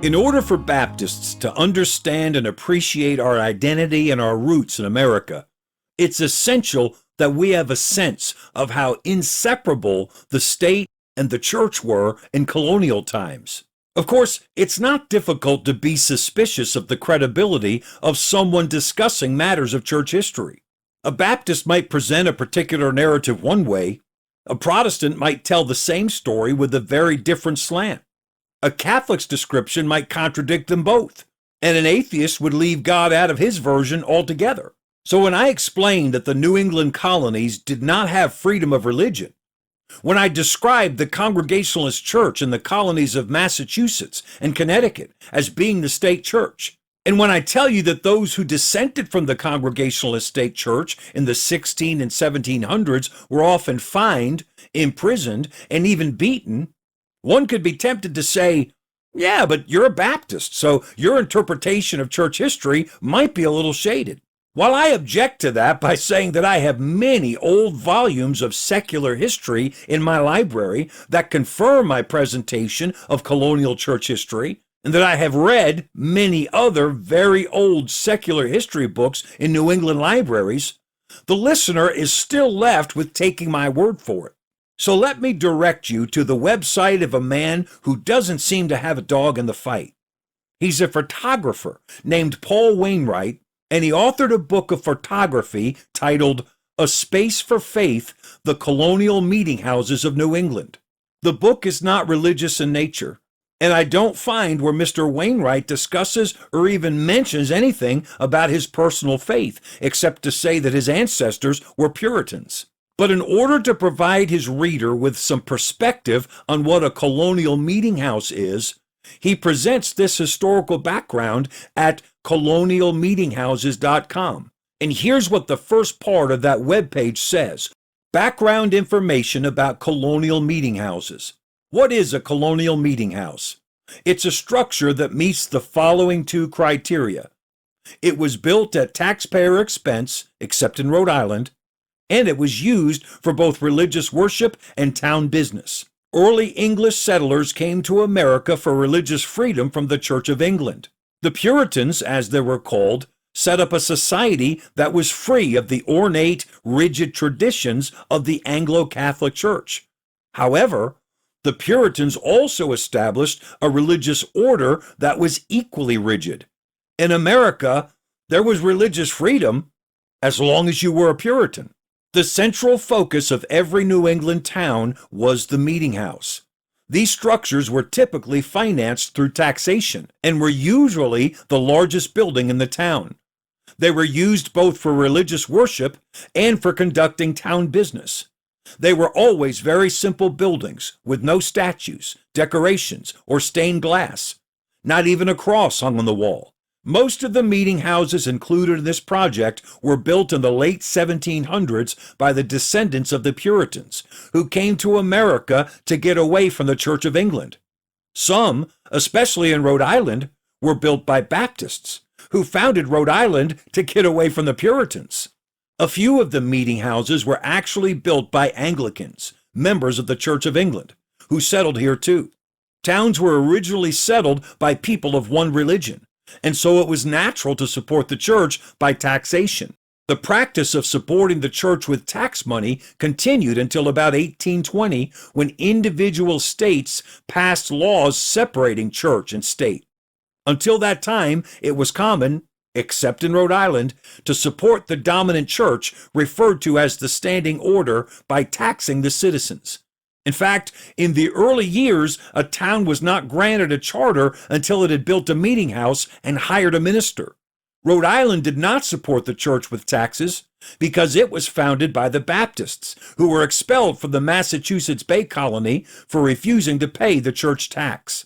In order for Baptists to understand and appreciate our identity and our roots in America, it's essential that we have a sense of how inseparable the state and the church were in colonial times. Of course, it's not difficult to be suspicious of the credibility of someone discussing matters of church history. A Baptist might present a particular narrative one way. A Protestant might tell the same story with a very different slant. A Catholic's description might contradict them both, and an atheist would leave God out of his version altogether. So when I explained that the New England colonies did not have freedom of religion, when I described the Congregationalist Church in the colonies of Massachusetts and Connecticut as being the state church, and when I tell you that those who dissented from the Congregationalist state church in the 16 and 1700s were often fined, imprisoned, and even beaten, one could be tempted to say, yeah, but you're a Baptist, so your interpretation of church history might be a little shaded. While I object to that by saying that I have many old volumes of secular history in my library that confirm my presentation of colonial church history, and that I have read many other very old secular history books in New England libraries, the listener is still left with taking my word for it. So let me direct you to the website of a man who doesn't seem to have a dog in the fight. He's a photographer named Paul Wainwright, and he authored a book of photography titled A Space for Faith, The Colonial Meetinghouses of New England. The book is not religious in nature, and I don't find where Mr. Wainwright discusses or even mentions anything about his personal faith, except to say that his ancestors were Puritans. But in order to provide his reader with some perspective on what a colonial meeting house is, he presents this historical background at colonialmeetinghouses.com. And here's what the first part of that webpage says. Background information about colonial meeting houses. What is a colonial meeting house? It's a structure that meets the following two criteria. It was built at taxpayer expense, except in Rhode Island, and it was used for both religious worship and town business. Early English settlers came to America for religious freedom from the Church of England. The Puritans, as they were called, set up a society that was free of the ornate, rigid traditions of the Anglo-Catholic Church. However, the Puritans also established a religious order that was equally rigid. In America, there was religious freedom as long as you were a Puritan. The central focus of every New England town was the meeting house. These structures were typically financed through taxation and were usually the largest building in the town. They were used both for religious worship and for conducting town business. They were always very simple buildings with no statues, decorations, or stained glass. Not even a cross hung on the wall. Most of the meeting houses included in this project were built in the late 1700s by the descendants of the Puritans, who came to America to get away from the Church of England. Some, especially in Rhode Island, were built by Baptists, who founded Rhode Island to get away from the Puritans. A few of the meeting houses were actually built by Anglicans, members of the Church of England, who settled here too. Towns were originally settled by people of one religion, and so it was natural to support the church by taxation. The practice of supporting the church with tax money continued until about 1820, when individual states passed laws separating church and state. Until that time, it was common, except in Rhode Island, to support the dominant church, referred to as the standing order, by taxing the citizens. In fact, in the early years, a town was not granted a charter until it had built a meeting house and hired a minister. Rhode Island did not support the church with taxes because it was founded by the Baptists, who were expelled from the Massachusetts Bay Colony for refusing to pay the church tax.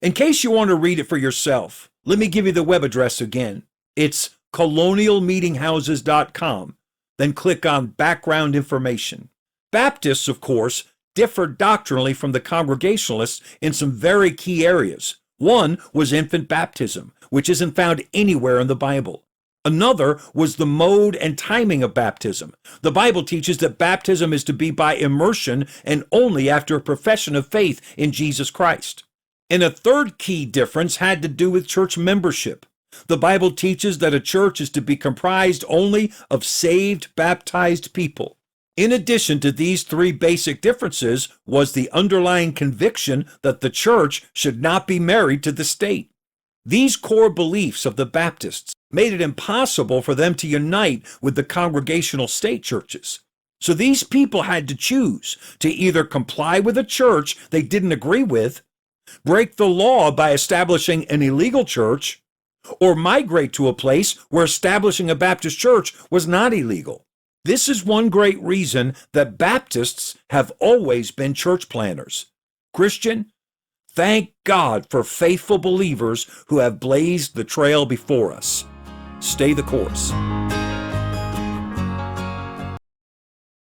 In case you want to read it for yourself, let me give you the web address again. It's colonialmeetinghouses.com. Then click on Background Information. Baptists, of course, differed doctrinally from the Congregationalists in some very key areas. One was infant baptism, which isn't found anywhere in the Bible. Another was the mode and timing of baptism. The Bible teaches that baptism is to be by immersion and only after a profession of faith in Jesus Christ. And a third key difference had to do with church membership. The Bible teaches that a church is to be comprised only of saved, baptized people. In addition to these three basic differences was the underlying conviction that the church should not be married to the state. These core beliefs of the Baptists made it impossible for them to unite with the congregational state churches. So these people had to choose to either comply with a church they didn't agree with, break the law by establishing an illegal church, or migrate to a place where establishing a Baptist church was not illegal. This is one great reason that Baptists have always been church planners. Christian, thank God for faithful believers who have blazed the trail before us. Stay the course.